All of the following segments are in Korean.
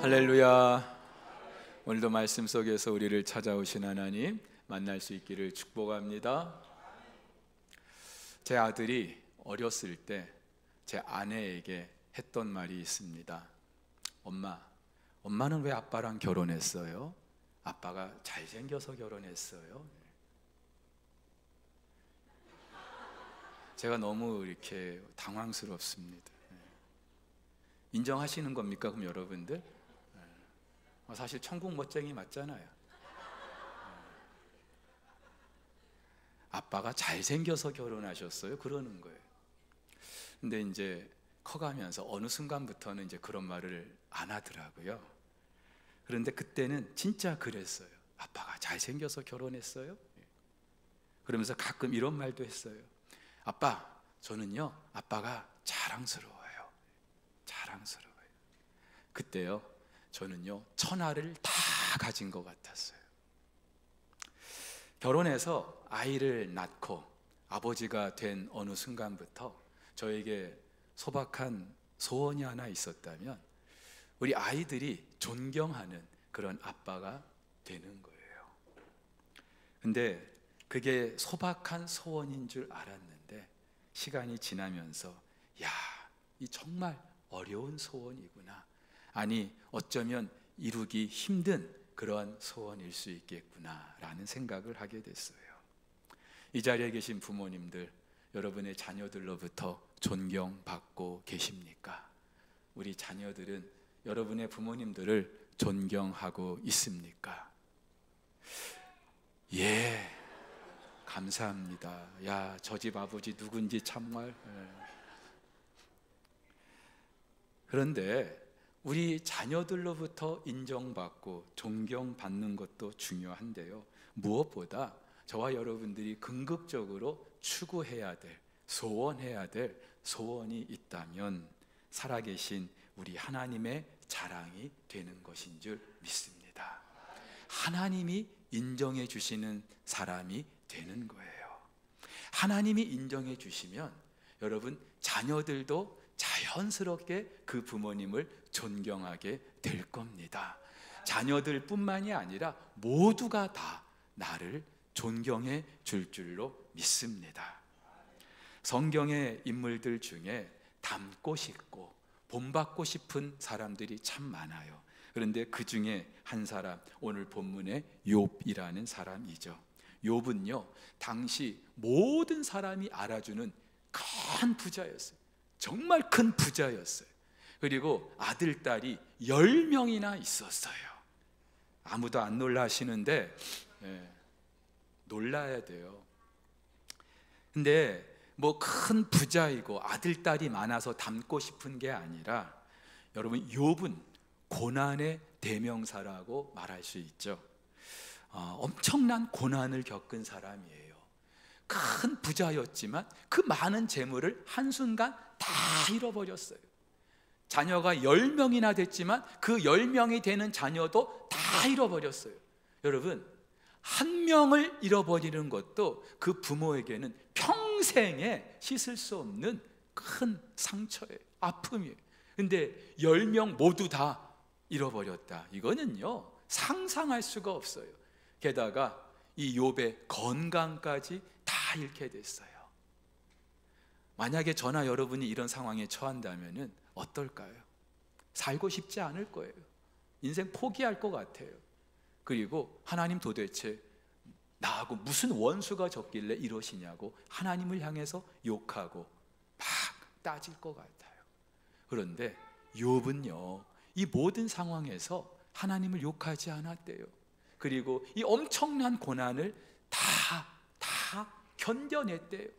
할렐루야. 오늘도 말씀 속에서 우리를 찾아오신 하나님 만날 수 있기를 축복합니다. 제 아들이 어렸을 때 제 아내에게 했던 말이 있습니다. 엄마는 왜 아빠랑 결혼했어요? 아빠가 잘생겨서 결혼했어요. 제가 너무 이렇게 당황스럽습니다. 인정하시는 겁니까? 그럼 여러분들? 사실 천국 멋쟁이 맞잖아요. 아빠가 잘생겨서 결혼하셨어요? 그러는 거예요. 근데 이제 커가면서 어느 순간부터는 이제 그런 말을 안 하더라고요. 그런데 그때는 진짜 그랬어요. 아빠가 잘생겨서 결혼했어요? 그러면서 가끔 이런 말도 했어요. 아빠, 저는요 아빠가 자랑스러워요. 자랑스러워요. 그때요 저는요 천하를 다 가진 것 같았어요. 결혼해서 아이를 낳고 아버지가 된 어느 순간부터 저에게 소박한 소원이 하나 있었다면 우리 아이들이 존경하는 그런 아빠가 되는 거예요. 근데 그게 소박한 소원인 줄 알았는데 시간이 지나면서 이 정말 어려운 소원이구나, 아니 어쩌면 이루기 힘든 그러한 소원일 수 있겠구나 라는 생각을 하게 됐어요. 이 자리에 계신 부모님들, 여러분의 자녀들로부터 존경받고 계십니까? 우리 자녀들은 여러분의 부모님들을 존경하고 있습니까? 예, 감사합니다. 저 집 아버지 누군지 정말. 그런데 우리 자녀들로부터 인정받고 존경받는 것도 중요한데요, 무엇보다 저와 여러분들이 궁극적으로 추구해야 될, 소원해야 될 소원이 있다면 살아계신 우리 하나님의 자랑이 되는 것인 줄 믿습니다. 하나님이 인정해 주시는 사람이 되는 거예요. 하나님이 인정해 주시면 여러분 자녀들도 자연스럽게 그 부모님을 존경하게 될 겁니다. 자녀들뿐만이 아니라 모두가 다 나를 존경해 줄 줄로 믿습니다. 성경의 인물들 중에 닮고 싶고 본받고 싶은 사람들이 참 많아요. 그런데 그 중에 한 사람, 오늘 본문의 욥이라는 사람이죠. 욥은요 당시 모든 사람이 알아주는 큰 부자였어요. 정말 큰 부자였어요. 그리고 아들, 딸이 10명이나 있었어요. 아무도 안 놀라시는데 놀라야 돼요. 근데 뭐 큰 부자이고 아들, 딸이 많아서 닮고 싶은 게 아니라 여러분 욥은 고난의 대명사라고 말할 수 있죠. 엄청난 고난을 겪은 사람이에요. 큰 부자였지만 그 많은 재물을 한순간 다 잃어버렸어요. 자녀가 10명이나 됐지만 그 10명이 되는 자녀도 다 잃어버렸어요. 여러분, 한 명을 잃어버리는 것도 그 부모에게는 평생에 씻을 수 없는 큰 상처예요. 아픔이에요. 근데 10명 모두 다 잃어버렸다. 이거는요 상상할 수가 없어요. 게다가 이 욥의 건강까지 다 잃게 됐어요. 만약에 저나 여러분이 이런 상황에 처한다면 어떨까요? 살고 싶지 않을 거예요. 인생 포기할 것 같아요. 그리고 하나님 도대체 나하고 무슨 원수가 졌길래 이러시냐고 하나님을 향해서 욕하고 막 따질 것 같아요. 그런데 욥은요 이 모든 상황에서 하나님을 욕하지 않았대요. 그리고 이 엄청난 고난을 다 견뎌냈대요.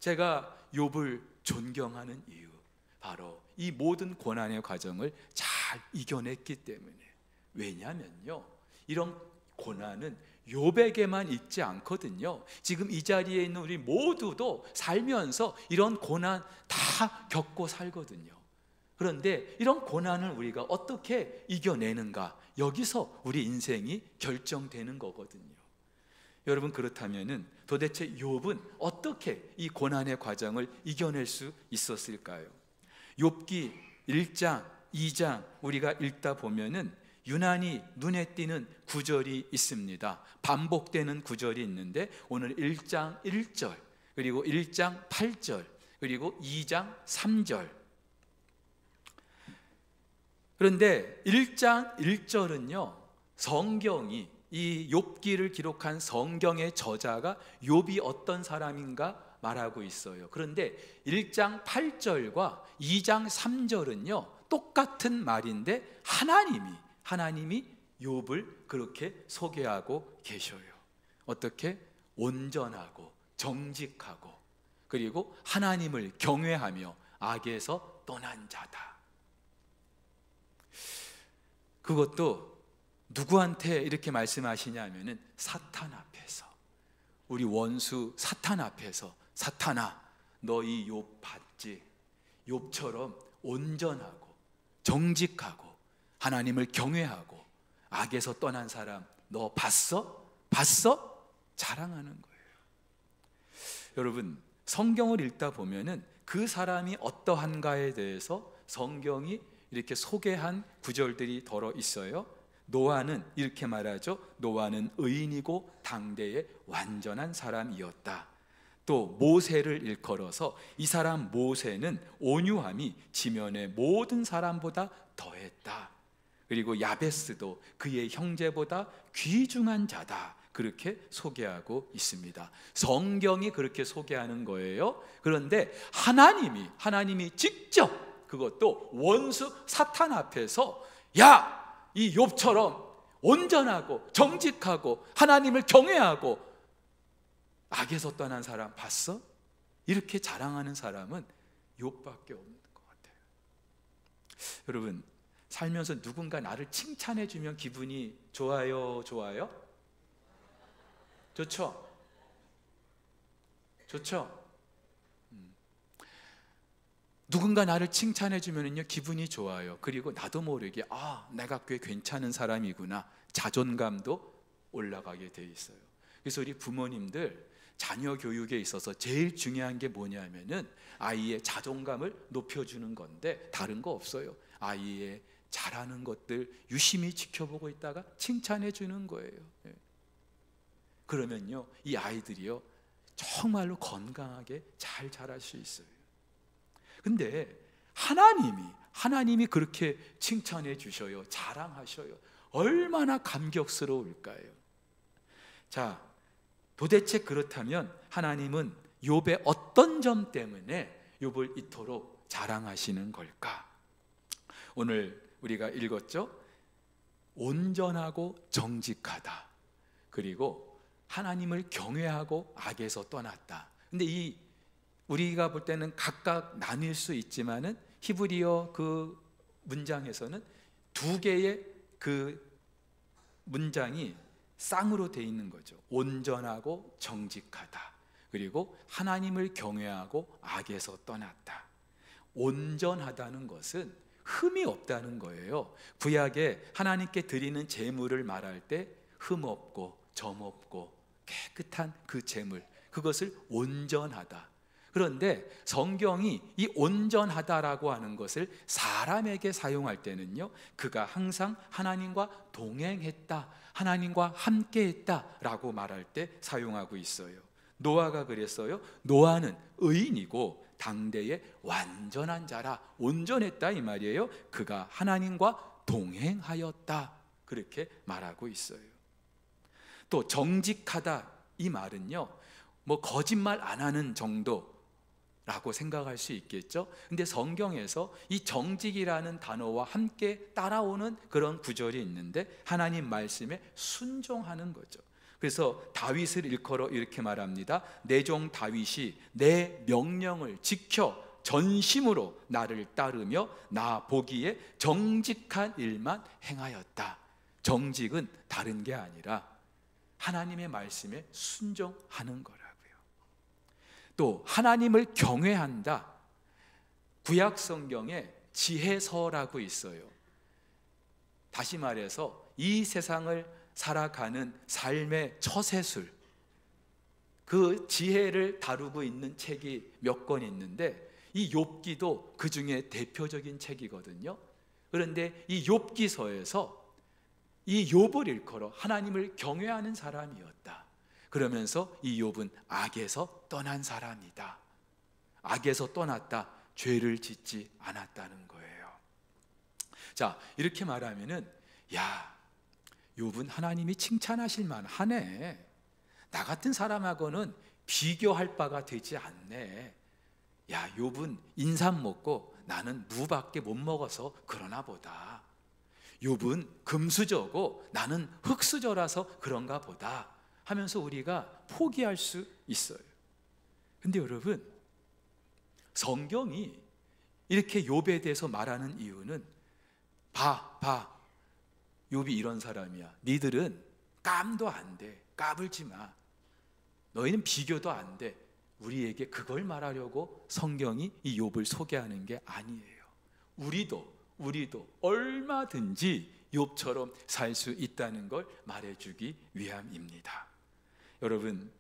제가 욥을 존경하는 이유, 바로 이 모든 고난의 과정을 잘 이겨냈기 때문에. 왜냐면요 이런 고난은 욥에게만 있지 않거든요. 지금 이 자리에 있는 우리 모두도 살면서 이런 고난 다 겪고 살거든요. 그런데 이런 고난을 우리가 어떻게 이겨내는가, 여기서 우리 인생이 결정되는 거거든요. 여러분, 그렇다면 도대체 욥은 어떻게 이 고난의 과정을 이겨낼 수 있었을까요? 욥기 1장 2장 우리가 읽다 보면은 유난히 눈에 띄는 구절이 있습니다. 반복되는 구절이 있는데 오늘 1장 1절, 그리고 1장 8절, 그리고 2장 3절. 그런데 1장 1절은요, 성경이 이 욥기를 기록한 성경의 저자가 욥이 어떤 사람인가 말하고 있어요. 그런데 1장 8절과 2장 3절은요 똑같은 말인데 하나님이 욥을 그렇게 소개하고 계셔요. 어떻게? 온전하고 정직하고 그리고 하나님을 경외하며 악에서 떠난 자다. 그것도 누구한테 이렇게 말씀하시냐면은 사탄 앞에서, 우리 원수 사탄 앞에서, 사탄아 너 이 욥 봤지? 욥처럼 온전하고 정직하고 하나님을 경외하고 악에서 떠난 사람 너 봤어? 자랑하는 거예요. 여러분, 성경을 읽다 보면은 그 사람이 어떠한가에 대해서 성경이 이렇게 소개한 구절들이 덜어 있어요. 노아는 이렇게 말하죠. 노아는 의인이고 당대의 완전한 사람이었다. 또 모세를 일컬어서 이 사람 모세는 온유함이 지면의 모든 사람보다 더했다. 그리고 야베스도 그의 형제보다 귀중한 자다. 그렇게 소개하고 있습니다. 성경이 그렇게 소개하는 거예요. 그런데 하나님이 직접, 그것도 원수 사탄 앞에서 야! 이 욥처럼 온전하고 정직하고 하나님을 경외하고 악에서 떠난 사람 봤어? 이렇게 자랑하는 사람은 욥밖에 없는 것 같아요. 여러분, 살면서 누군가 나를 칭찬해 주면 기분이 좋아요? 좋죠? 누군가 나를 칭찬해 주면은요 기분이 좋아요. 그리고 나도 모르게 내가 꽤 괜찮은 사람이구나, 자존감도 올라가게 돼 있어요. 그래서 우리 부모님들 자녀 교육에 있어서 제일 중요한 게 뭐냐면은 아이의 자존감을 높여주는 건데 다른 거 없어요. 아이의 잘하는 것들 유심히 지켜보고 있다가 칭찬해 주는 거예요. 그러면요 이 아이들이요 정말로 건강하게 잘 자랄 수 있어요. 근데 하나님이 그렇게 칭찬해 주셔요. 자랑하셔요. 얼마나 감격스러울까요? 자, 도대체 그렇다면 하나님은 욥의 어떤 점 때문에 욥을 이토록 자랑하시는 걸까? 오늘 우리가 읽었죠? 온전하고 정직하다. 그리고 하나님을 경외하고 악에서 떠났다. 근데 우리가 볼 때는 각각 나뉠 수 있지만은 히브리어 그 문장에서는 두 개의 그 문장이 쌍으로 돼 있는 거죠. 온전하고 정직하다. 그리고 하나님을 경외하고 악에서 떠났다. 온전하다는 것은 흠이 없다는 거예요. 구약에 하나님께 드리는 제물을 말할 때 흠 없고 점 없고 깨끗한 그 제물, 그것을 온전하다. 그런데 성경이 이 온전하다라고 하는 것을 사람에게 사용할 때는요 그가 항상 하나님과 동행했다, 하나님과 함께했다라고 말할 때 사용하고 있어요. 노아가 그랬어요. 노아는 의인이고 당대의 완전한 자라, 온전했다 이 말이에요. 그가 하나님과 동행하였다, 그렇게 말하고 있어요. 또 정직하다 이 말은요 뭐 거짓말 안 하는 정도라고 생각할 수 있겠죠. 근데 성경에서 이 정직이라는 단어와 함께 따라오는 그런 구절이 있는데 하나님 말씀에 순종하는 거죠. 그래서 다윗을 일컬어 이렇게 말합니다. 내 종 다윗이 내 명령을 지켜 전심으로 나를 따르며 나 보기에 정직한 일만 행하였다. 정직은 다른 게 아니라 하나님의 말씀에 순종하는 거라고요. 또 하나님을 경외한다. 구약 성경에 지혜서라고 있어요. 다시 말해서 이 세상을 살아가는 삶의 처세술, 그 지혜를 다루고 있는 책이 몇 권 있는데 이 욥기도 그 중에 대표적인 책이거든요. 그런데 이 욥기서에서 이 욥을 일컬어 하나님을 경외하는 사람이었다. 그러면서 이 욥은 악에서 떠난 사람이다. 악에서 떠났다. 죄를 짓지 않았다는 거예요. 자, 이렇게 말하면은 야, 욥은 하나님이 칭찬하실 만하네. 나 같은 사람하고는 비교할 바가 되지 않네. 야, 욥은 인삼 먹고 나는 무밖에 못 먹어서 그러나 보다. 욥은 금수저고 나는 흙수저라서 그런가 보다 하면서 우리가 포기할 수 있어요. 근데 여러분, 성경이 이렇게 욥에 대해서 말하는 이유는 봐, 욥이 이런 사람이야. 니들은 깜도 안 돼. 까불지 마. 너희는 비교도 안 돼. 우리에게 그걸 말하려고 성경이 이 욥을 소개하는 게 아니에요. 우리도 얼마든지 욥처럼 살 수 있다는 걸 말해주기 위함입니다. 여러분,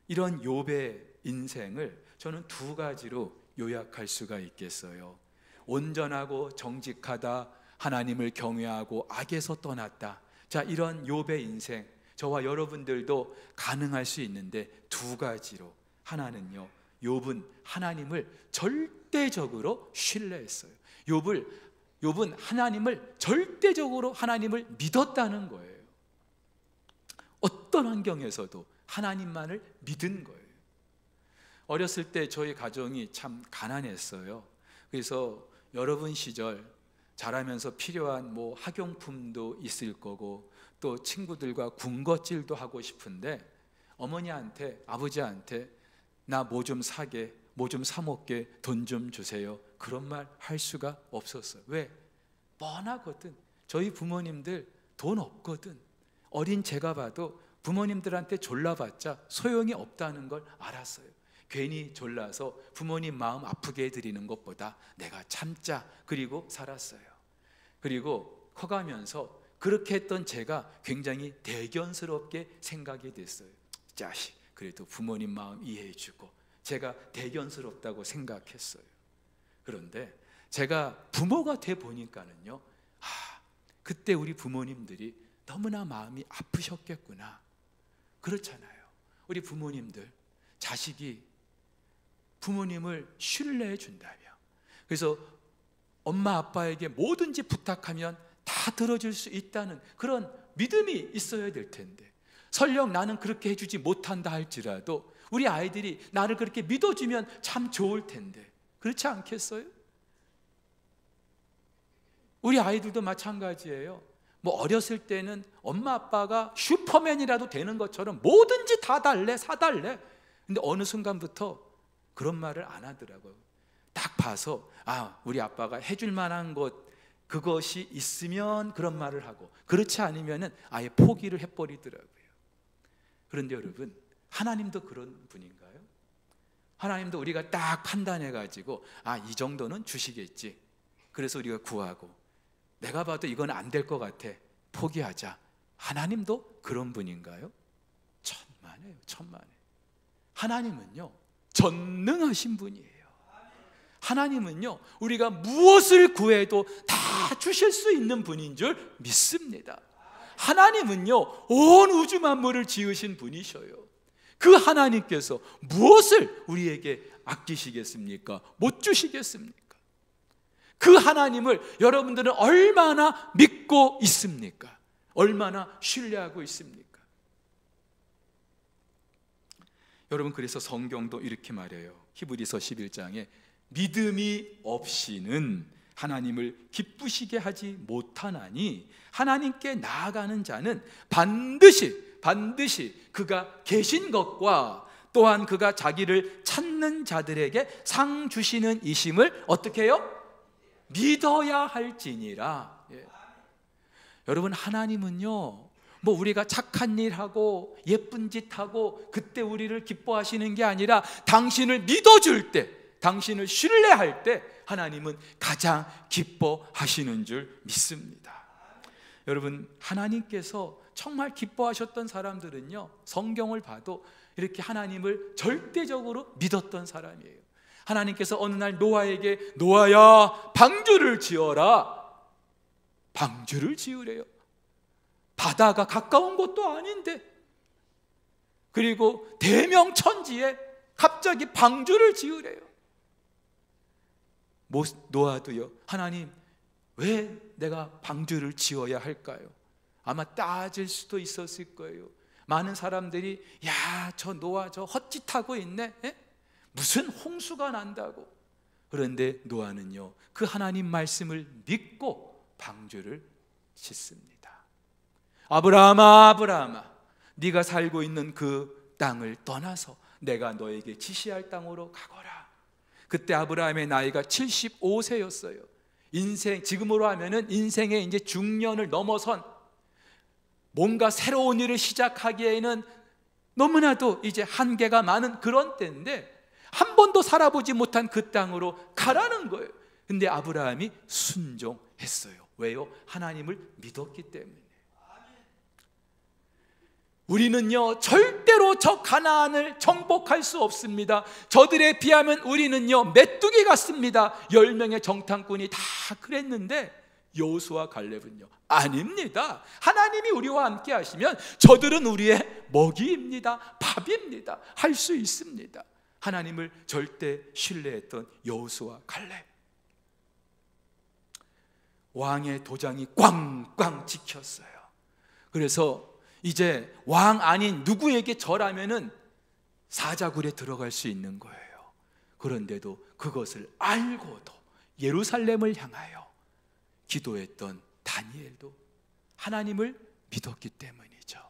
이런 욥의 인생을 저는 두 가지로 요약할 수가 있겠어요. 온전하고 정직하다, 하나님을 경외하고 악에서 떠났다. 자, 이런 욥의 인생, 저와 여러분들도 가능할 수 있는데 두 가지로. 하나는요, 욥은 하나님을 절대적으로 신뢰했어요. 욥은 절대적으로 하나님을 믿었다는 거예요. 어떤 환경에서도 하나님만을 믿은 거예요. 어렸을 때 저희 가정이 참 가난했어요. 그래서 여러분 시절 자라면서 필요한 학용품도 있을 거고 또 친구들과 군것질도 하고 싶은데 어머니한테, 아버지한테 나 뭐 좀 사게, 뭐 좀 사 먹게, 돈 좀 주세요, 그런 말 할 수가 없었어요. 왜? 뻔하거든. 저희 부모님들 돈 없거든. 어린 제가 봐도 부모님들한테 졸라봤자 소용이 없다는 걸 알았어요. 괜히 졸라서 부모님 마음 아프게 해드리는 것보다 내가 참자, 그리고 살았어요. 그리고 커가면서 그렇게 했던 제가 굉장히 대견스럽게 생각이 됐어요. 자식, 그래도 부모님 마음 이해해주고 제가 대견스럽다고 생각했어요. 그런데 제가 부모가 돼 보니까는요, 그때 우리 부모님들이 너무나 마음이 아프셨겠구나. 그렇잖아요. 우리 부모님들, 자식이 부모님을 신뢰해 준다며, 그래서 엄마 아빠에게 뭐든지 부탁하면 다 들어줄 수 있다는 그런 믿음이 있어야 될 텐데, 설령 나는 그렇게 해주지 못한다 할지라도 우리 아이들이 나를 그렇게 믿어주면 참 좋을 텐데, 그렇지 않겠어요? 우리 아이들도 마찬가지예요. 어렸을 때는 엄마 아빠가 슈퍼맨이라도 되는 것처럼 뭐든지 다 달래, 사달래. 근데 어느 순간부터 그런 말을 안 하더라고요. 딱 봐서 우리 아빠가 해줄 만한 것, 그것이 있으면 그런 말을 하고, 그렇지 않으면 아예 포기를 해버리더라고요. 그런데 여러분, 하나님도 그런 분인가요? 하나님도 우리가 딱 판단해가지고 이 정도는 주시겠지, 그래서 우리가 구하고, 내가 봐도 이건 안 될 것 같아, 포기하자. 하나님도 그런 분인가요? 천만에요, 천만에. 하나님은요, 전능하신 분이에요. 하나님은요, 우리가 무엇을 구해도 다 주실 수 있는 분인 줄 믿습니다. 하나님은요, 온 우주 만물을 지으신 분이셔요. 그 하나님께서 무엇을 우리에게 아끼시겠습니까? 못 주시겠습니까? 그 하나님을 여러분들은 얼마나 믿고 있습니까? 얼마나 신뢰하고 있습니까? 여러분, 그래서 성경도 이렇게 말해요. 히브리서 11장에 믿음이 없이는 하나님을 기쁘시게 하지 못하나니 하나님께 나아가는 자는 반드시 그가 계신 것과 또한 그가 자기를 찾는 자들에게 상 주시는 이심을 어떻게 해요? 믿어야 할지니라. 여러분, 하나님은요, 우리가 착한 일 하고 예쁜 짓 하고 그때 우리를 기뻐하시는 게 아니라 당신을 믿어줄 때, 당신을 신뢰할 때 하나님은 가장 기뻐하시는 줄 믿습니다. 여러분, 하나님께서 정말 기뻐하셨던 사람들은요, 성경을 봐도 이렇게 하나님을 절대적으로 믿었던 사람이에요. 하나님께서 어느 날 노아에게 노아야 방주를 지어라, 방주를 지으래요. 바다가 가까운 곳도 아닌데, 그리고 대명천지에 갑자기 방주를 지으래요. 노아도요, 하나님 왜 내가 방주를 지어야 할까요? 아마 따질 수도 있었을 거예요. 많은 사람들이 야, 저 노아 저 헛짓하고 있네, 무슨 홍수가 난다고. 그런데 노아는요, 그 하나님 말씀을 믿고 방주를 짓습니다. 아브라함아, 아브라함아, 네가 살고 있는 그 땅을 떠나서 내가 너에게 지시할 땅으로 가거라. 그때 아브라함의 나이가 75세였어요. 인생, 지금으로 하면은 인생의 이제 중년을 넘어선, 뭔가 새로운 일을 시작하기에는 너무나도 이제 한계가 많은 그런 때인데, 한 번도 살아보지 못한 그 땅으로 가라는 거예요. 근데 아브라함이 순종했어요. 왜요? 하나님을 믿었기 때문에. 우리는요, 절대로 저 가나안을 정복할 수 없습니다. 저들에 비하면 우리는요, 메뚜기 같습니다. 10명의 정탐꾼이 다 그랬는데 여호수아 갈렙은요, 아닙니다. 하나님이 우리와 함께 하시면 저들은 우리의 먹이입니다. 밥입니다. 할 수 있습니다. 하나님을 절대 신뢰했던 여호수아 갈렙. 왕의 도장이 꽝꽝 찍혔어요. 그래서 이제 왕 아닌 누구에게 절하면은 사자굴에 들어갈 수 있는 거예요. 그런데도 그것을 알고도 예루살렘을 향하여 기도했던 다니엘도 하나님을 믿었기 때문이죠.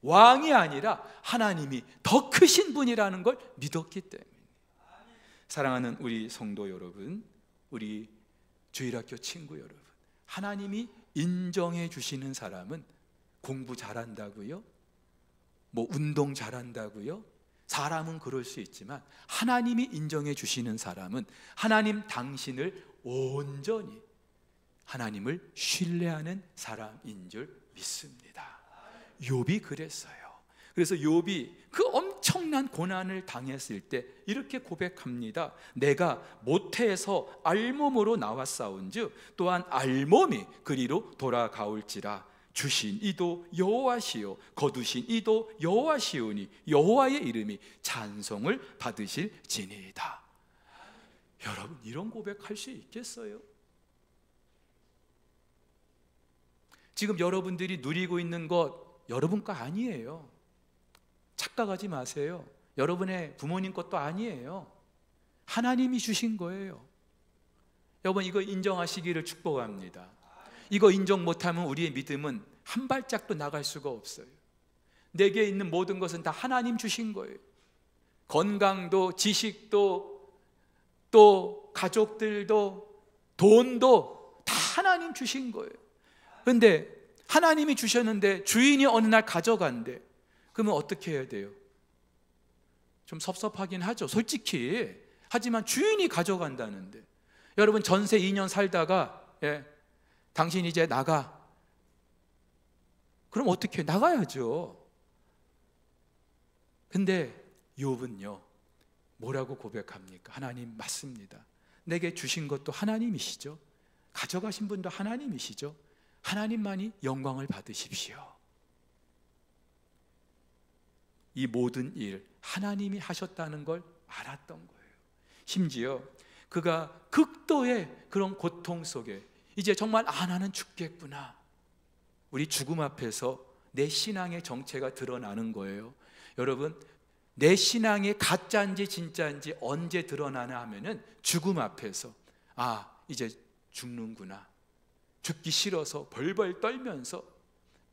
왕이 아니라 하나님이 더 크신 분이라는 걸 믿었기 때문에. 사랑하는 우리 성도 여러분, 우리 주일학교 친구 여러분, 하나님이 인정해 주시는 사람은 공부 잘한다고요? 뭐 운동 잘한다고요? 사람은 그럴 수 있지만 하나님이 인정해 주시는 사람은 하나님 당신을 온전히, 하나님을 신뢰하는 사람인 줄 믿습니다. 욥이 그랬어요. 그래서 욥이 그 엄청난 고난을 당했을 때 이렇게 고백합니다. 내가 모태에서 알몸으로 나왔사온즉 또한 알몸이 그리로 돌아가올지라. 주신 이도 여호와시요 거두신 이도 여호와시오니 여호와의 이름이 찬송을 받으실지니이다. 여러분, 이런 고백할 수 있겠어요? 지금 여러분들이 누리고 있는 것 여러분 거 아니에요. 착각하지 마세요. 여러분의 부모님 것도 아니에요. 하나님이 주신 거예요. 여러분, 이거 인정하시기를 축복합니다. 이거 인정 못하면 우리의 믿음은 한 발짝도 나갈 수가 없어요. 내게 있는 모든 것은 다 하나님 주신 거예요. 건강도, 지식도, 또 가족들도, 돈도 다 하나님 주신 거예요. 그런데 하나님이 주셨는데 주인이 어느 날 가져간대. 그러면 어떻게 해야 돼요? 좀 섭섭하긴 하죠, 솔직히. 하지만 주인이 가져간다는데. 여러분, 전세 2년 살다가 당신 이제 나가. 그럼 어떻게 해요? 나가야죠. 근데 욥은요, 뭐라고 고백합니까? 하나님 맞습니다. 내게 주신 것도 하나님이시죠. 가져가신 분도 하나님이시죠. 하나님만이 영광을 받으십시오. 이 모든 일 하나님이 하셨다는 걸 알았던 거예요. 심지어 그가 극도의 그런 고통 속에 이제 정말 나는 죽겠구나. 우리 죽음 앞에서 내 신앙의 정체가 드러나는 거예요. 여러분, 내 신앙이 가짜인지 진짜인지 언제 드러나나 하면은 죽음 앞에서 이제 죽는구나. 죽기 싫어서 벌벌 떨면서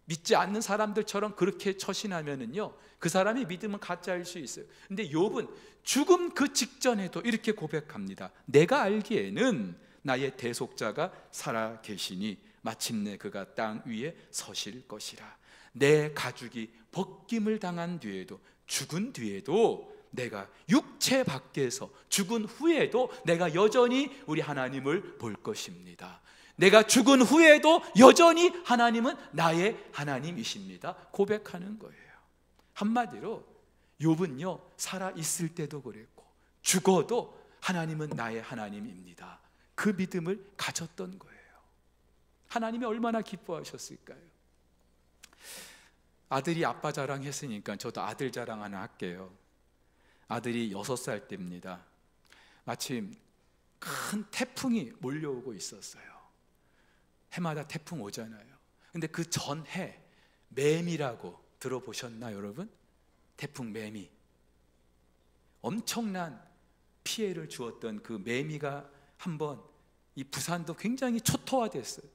믿지 않는 사람들처럼 그렇게 처신하면은요, 그 사람의 믿음은 가짜일 수 있어요. 근데 욥은 죽음 그 직전에도 이렇게 고백합니다. 내가 알기에는 나의 대속자가 살아 계시니 마침내 그가 땅 위에 서실 것이라. 내 가죽이 벗김을 당한 뒤에도, 죽은 뒤에도, 내가 육체 밖에서 죽은 후에도 내가 여전히 우리 하나님을 볼 것입니다. 내가 죽은 후에도 여전히 하나님은 나의 하나님이십니다. 고백하는 거예요. 한마디로 욥은요, 살아 있을 때도 그랬고 죽어도 하나님은 나의 하나님입니다. 그 믿음을 가졌던 거예요. 하나님이 얼마나 기뻐하셨을까요? 아들이 아빠 자랑했으니까 저도 아들 자랑 하나 할게요. 아들이 6살 때입니다. 마침 큰 태풍이 몰려오고 있었어요. 해마다 태풍 오잖아요. 근데 그 전해 매미라고 들어보셨나 여러분? 태풍 매미. 엄청난 피해를 주었던 그 매미가 한번 이 부산도 굉장히 초토화됐어요.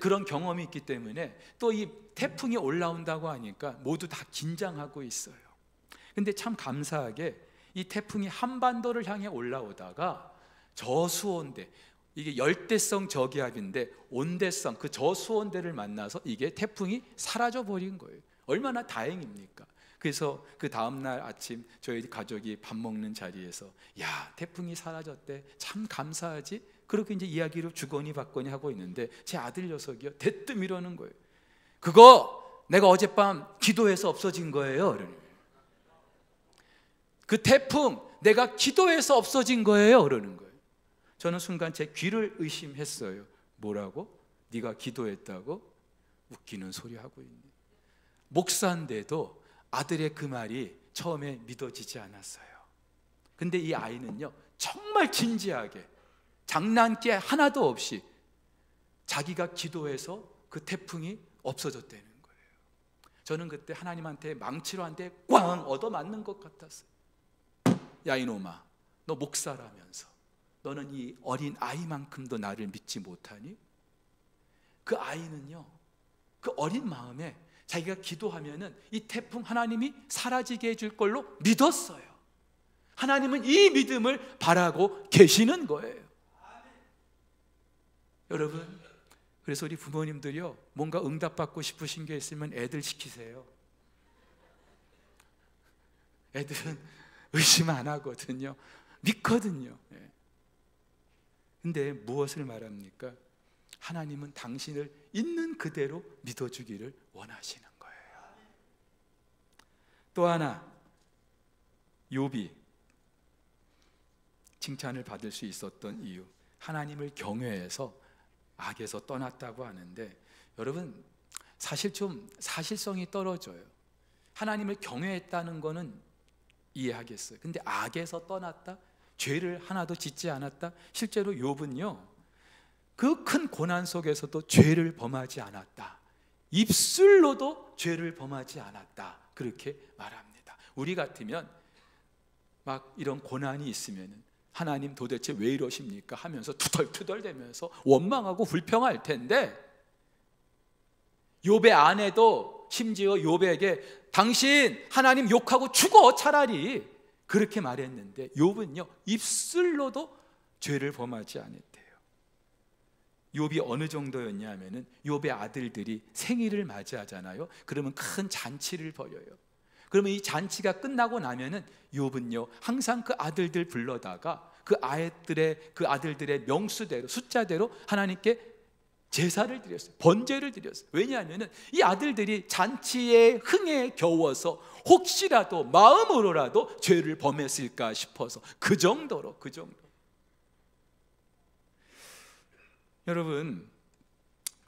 그런 경험이 있기 때문에 또 이 태풍이 올라온다고 하니까 모두 다 긴장하고 있어요. 근데 참 감사하게 이 태풍이 한반도를 향해 올라오다가 저수온대, 이게 열대성 저기압인데 온대성, 그 저수온대를 만나서 이게 태풍이 사라져 버린 거예요. 얼마나 다행입니까? 그래서 그 다음날 아침 저희 가족이 밥 먹는 자리에서 야, 태풍이 사라졌대, 참 감사하지? 그렇게 이제 이야기를 주거니 받거니 하고 있는데 제 아들 녀석이요, 대뜸 이러는 거예요. 그거 내가 어젯밤 기도해서 없어진 거예요. 그 태풍 내가 기도해서 없어진 거예요. 그러는 거예요. 저는 순간 제 귀를 의심했어요. 뭐라고? 네가 기도했다고? 웃기는 소리 하고 있네. 목사인데도 아들의 그 말이 처음에 믿어지지 않았어요. 근데 이 아이는요, 정말 진지하게 장난기 하나도 없이 자기가 기도해서 그 태풍이 없어졌다는 거예요. 저는 그때 하나님한테 망치로 한 대 꽝 얻어맞는 것 같았어요. 야 이놈아, 너 목사라면서 너는 이 어린 아이만큼도 나를 믿지 못하니? 그 아이는요, 그 어린 마음에 자기가 기도하면은 이 태풍 하나님이 사라지게 해줄 걸로 믿었어요. 하나님은 이 믿음을 바라고 계시는 거예요. 여러분, 그래서 우리 부모님들이요, 뭔가 응답받고 싶으신 게 있으면 애들 시키세요. 애들은 의심 안 하거든요. 믿거든요. 근데 무엇을 말합니까? 하나님은 당신을 있는 그대로 믿어주기를 원하시는 거예요. 또 하나, 욥이 칭찬을 받을 수 있었던 이유, 하나님을 경외해서 악에서 떠났다고 하는데, 여러분 사실 좀 사실성이 떨어져요. 하나님을 경외했다는 거는 이해하겠어요. 근데 악에서 떠났다? 죄를 하나도 짓지 않았다? 실제로 욥은요, 그 큰 고난 속에서도 죄를 범하지 않았다. 입술로도 죄를 범하지 않았다. 그렇게 말합니다. 우리 같으면 막 이런 고난이 있으면 하나님 도대체 왜 이러십니까? 하면서 투덜투덜대면서 원망하고 불평할 텐데, 욥의 아내도 심지어 욥에게 당신 하나님 욕하고 죽어 차라리, 그렇게 말했는데 욥은요, 입술로도 죄를 범하지 않았대요. 욥이 어느 정도였냐면은, 욥의 아들들이 생일을 맞이하잖아요. 그러면 큰 잔치를 벌여요. 그러면 이 잔치가 끝나고 나면은 욥은요, 항상 그 아들들 불러다가 그 아들들의 명수대로, 숫자대로 하나님께 제사를 드렸어요. 번제를 드렸어요. 왜냐하면은 이 아들들이 잔치의 흥에 겨워서 혹시라도 마음으로라도 죄를 범했을까 싶어서, 그 정도로. 여러분,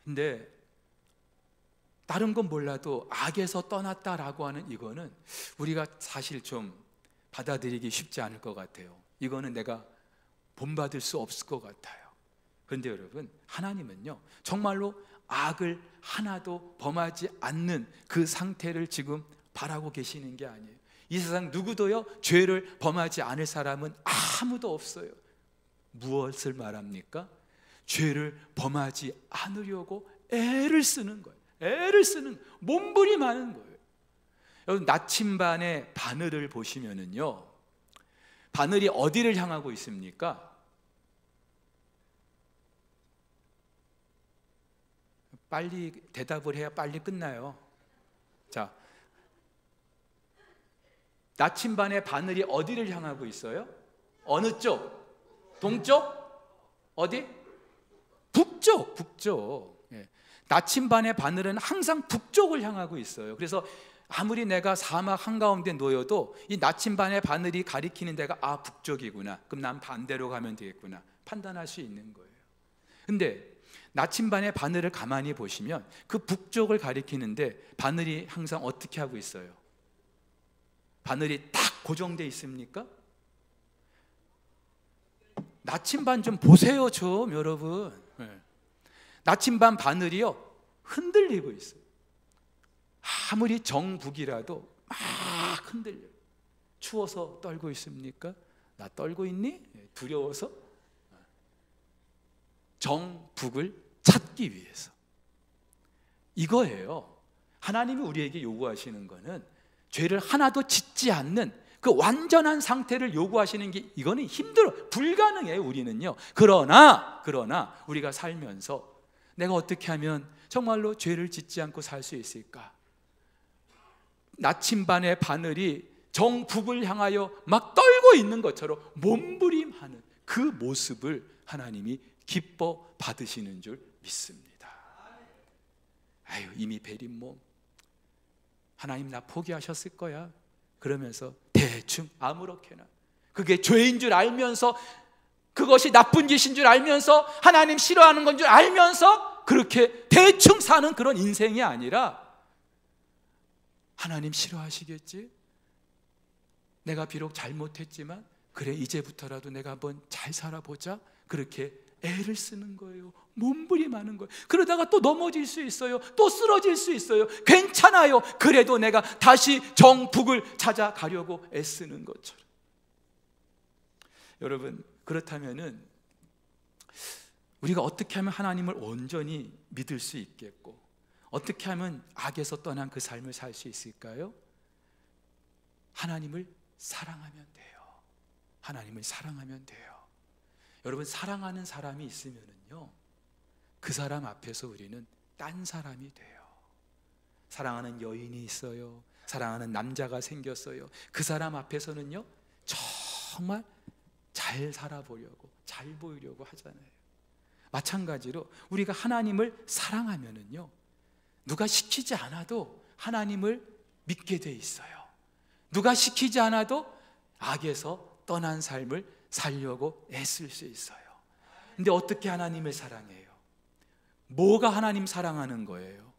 근데 다른 건 몰라도 악에서 떠났다라고 하는 이거는 우리가 사실 좀 받아들이기 쉽지 않을 것 같아요. 이거는 내가 본받을 수 없을 것 같아요. 그런데 여러분, 하나님은요, 정말로 악을 하나도 범하지 않는 그 상태를 지금 바라고 계시는 게 아니에요. 이 세상 누구도요, 죄를 범하지 않을 사람은 아무도 없어요. 무엇을 말합니까? 죄를 범하지 않으려고 애를 쓰는 거예요. 몸부림하는 거예요. 여러분, 나침반의 바늘을 보시면은요, 바늘이 어디를 향하고 있습니까? 빨리 대답을 해야 빨리 끝나요. 자, 나침반의 바늘이 어디를 향하고 있어요? 어느 쪽? 동쪽? 어디? 북쪽. 나침반의 바늘은 항상 북쪽을 향하고 있어요. 그래서 아무리 내가 사막 한가운데 놓여도 이 나침반의 바늘이 가리키는 데가 북쪽이구나, 그럼 난 반대로 가면 되겠구나 판단할 수 있는 거예요. 근데 나침반의 바늘을 가만히 보시면 그 북쪽을 가리키는데 바늘이 항상 어떻게 하고 있어요? 바늘이 딱 고정되어 있습니까? 나침반 좀 보세요 좀 여러분. 나침반 바늘이요 흔들리고 있어요. 아무리 정북이라도 막 흔들려요. 추워서 떨고 있습니까? 나 떨고 있니? 두려워서? 정북을 찾기 위해서. 이거예요. 하나님이 우리에게 요구하시는 거는 죄를 하나도 짓지 않는 그 완전한 상태를 요구하시는 게, 이거는 힘들어, 불가능해요 우리는요. 그러나 우리가 살면서 내가 어떻게 하면 정말로 죄를 짓지 않고 살 수 있을까? 나침반의 바늘이 정북을 향하여 막 떨고 있는 것처럼 몸부림하는 그 모습을 하나님이 기뻐 받으시는 줄 믿습니다. 아유, 이미 베린 몸, 하나님 나 포기하셨을 거야 그러면서 대충 아무렇게나, 그게 죄인 줄 알면서, 그것이 나쁜 짓인 줄 알면서, 하나님 싫어하는 건 줄 알면서 그렇게 대충 사는 그런 인생이 아니라, 하나님 싫어하시겠지? 내가 비록 잘못했지만 그래 이제부터라도 내가 한번 잘 살아보자, 그렇게 애를 쓰는 거예요. 몸부림하는 거예요. 그러다가 또 넘어질 수 있어요. 또 쓰러질 수 있어요. 괜찮아요. 그래도 내가 다시 정북을 찾아가려고 애쓰는 것처럼. 여러분, 그렇다면은 우리가 어떻게 하면 하나님을 온전히 믿을 수 있겠고, 어떻게 하면 악에서 떠난 그 삶을 살 수 있을까요? 하나님을 사랑하면 돼요. 하나님을 사랑하면 돼요. 여러분, 사랑하는 사람이 있으면은요, 그 사람 앞에서 우리는 딴 사람이 돼요. 사랑하는 여인이 있어요. 사랑하는 남자가 생겼어요. 그 사람 앞에서는요, 정말 잘 살아보려고, 잘 보이려고 하잖아요. 마찬가지로 우리가 하나님을 사랑하면은요, 누가 시키지 않아도 하나님을 믿게 돼 있어요. 누가 시키지 않아도 악에서 떠난 삶을 살려고 애쓸 수 있어요. 근데 어떻게 하나님을 사랑해요? 뭐가 하나님 사랑하는 거예요?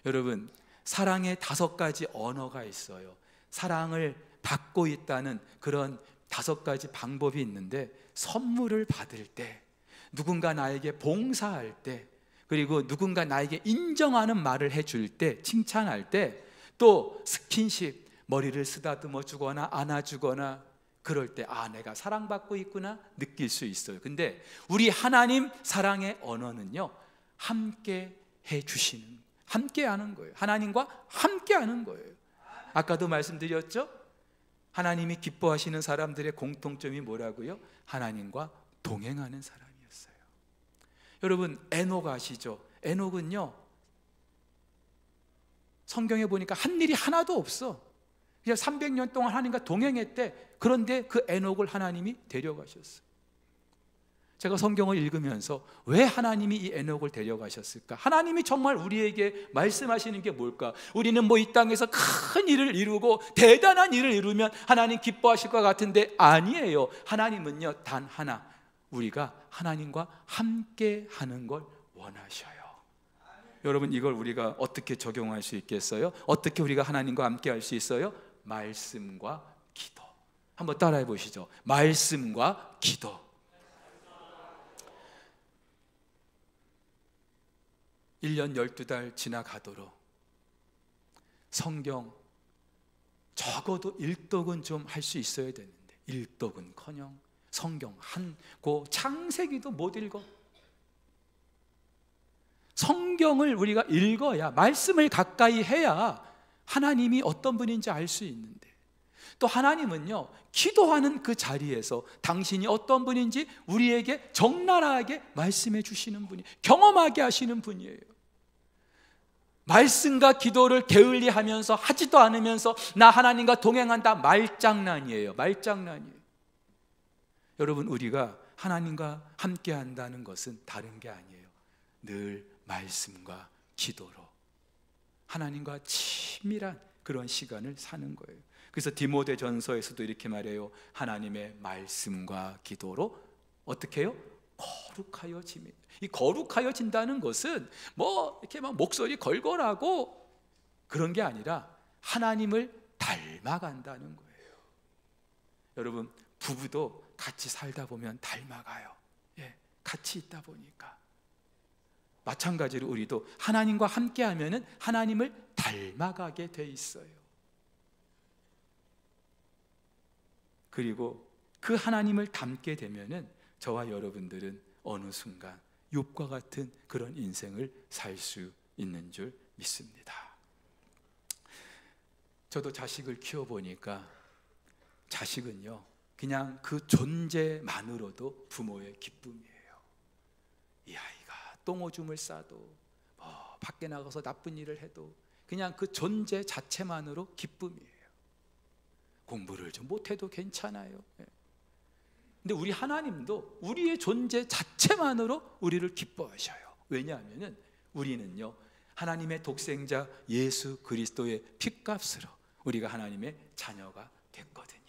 여러분, 사랑의 5가지 언어가 있어요. 사랑을 받고 있다는 그런 5가지 방법이 있는데, 선물을 받을 때, 누군가 나에게 봉사할 때, 그리고 누군가 나에게 인정하는 말을 해줄 때, 칭찬할 때, 또 스킨십, 머리를 쓰다듬어 주거나 안아주거나, 그럴 때 아, 내가 사랑받고 있구나 느낄 수 있어요. 근데 우리 하나님 사랑의 언어는요, 함께 해주시는, 함께 하는 거예요. 하나님과 함께 하는 거예요. 아까도 말씀드렸죠? 하나님이 기뻐하시는 사람들의 공통점이 뭐라고요? 하나님과 동행하는 사람이었어요. 여러분, 에녹 아시죠? 에녹은요, 성경에 보니까 한 일이 하나도 없어. 그냥 300년 동안 하나님과 동행했대. 그런데 그 에녹을 하나님이 데려가셨어요. 제가 성경을 읽으면서 왜 하나님이 이 에녹을 데려가셨을까? 하나님이 정말 우리에게 말씀하시는 게 뭘까? 우리는 뭐 이 땅에서 큰 일을 이루고 대단한 일을 이루면 하나님 기뻐하실 것 같은데 아니에요. 하나님은요, 단 하나, 우리가 하나님과 함께 하는 걸 원하셔요. 여러분, 이걸 우리가 어떻게 적용할 수 있겠어요? 어떻게 우리가 하나님과 함께 할 수 있어요? 말씀과 기도. 한번 따라해 보시죠. 말씀과 기도. 1년 12달 지나가도록 성경 적어도 1독은 좀 할 수 있어야 되는데, 1독은커녕 성경 고 창세기도 못 읽어. 성경을 우리가 읽어야, 말씀을 가까이 해야 하나님이 어떤 분인지 알 수 있는데, 또 하나님은요, 기도하는 그 자리에서 당신이 어떤 분인지 우리에게 적나라하게 말씀해 주시는 분이, 경험하게 하시는 분이에요. 말씀과 기도를 게을리하면서 하지도 않으면서 나 하나님과 동행한다, 말장난이에요. 말장난이에요. 여러분, 우리가 하나님과 함께 한다는 것은 다른 게 아니에요. 늘 말씀과 기도로 하나님과 친밀한 그런 시간을 사는 거예요. 그래서 디모데전서에서도 이렇게 말해요. 하나님의 말씀과 기도로 어떻게 해요? 거룩하여짐이. 이 거룩하여진다는 것은 뭐 이렇게 막 목소리 걸걸하고 그런 게 아니라 하나님을 닮아간다는 거예요. 여러분, 부부도 같이 살다 보면 닮아가요. 예, 같이 있다 보니까. 마찬가지로 우리도 하나님과 함께 하면은 하나님을 닮아가게 돼 있어요. 그리고 그 하나님을 닮게 되면은 저와 여러분들은 어느 순간 욥과 같은 그런 인생을 살 수 있는 줄 믿습니다. 저도 자식을 키워보니까 자식은요, 그냥 그 존재만으로도 부모의 기쁨이에요. 이 아이가 똥오줌을 싸도 밖에 나가서 나쁜 일을 해도 그냥 그 존재 자체만으로 기쁨이에요. 공부를 좀 못해도 괜찮아요. 근데 우리 하나님도 우리의 존재 자체만으로 우리를 기뻐하셔요. 왜냐하면 우리는요, 하나님의 독생자 예수 그리스도의 핏값으로 우리가 하나님의 자녀가 됐거든요.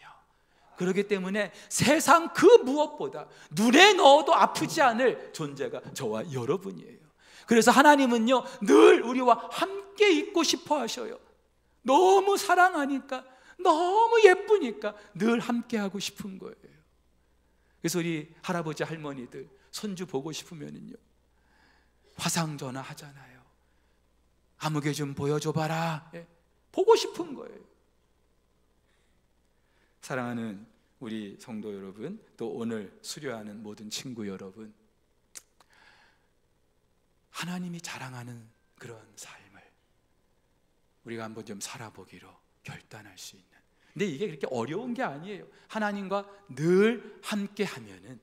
그렇기 때문에 세상 그 무엇보다 눈에 넣어도 아프지 않을 존재가 저와 여러분이에요. 그래서 하나님은요, 늘 우리와 함께 있고 싶어 하셔요. 너무 사랑하니까, 너무 예쁘니까 늘 함께 하고 싶은 거예요. 그래서 우리 할아버지 할머니들 손주 보고 싶으면은요, 화상 전화 하잖아요. 아무개 좀 보여줘봐라. 보고 싶은 거예요. 사랑하는 우리 성도 여러분, 또 오늘 수료하는 모든 친구 여러분, 하나님이 자랑하는 그런 삶을 우리가 한번 좀 살아보기로 결단할 수 있는. 근데 이게 그렇게 어려운 게 아니에요. 하나님과 늘 함께 하면은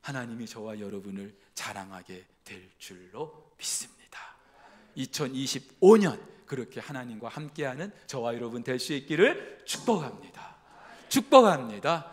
하나님이 저와 여러분을 자랑하게 될 줄로 믿습니다. 2025년 그렇게 하나님과 함께하는 저와 여러분 될 수 있기를 축복합니다. 축복합니다.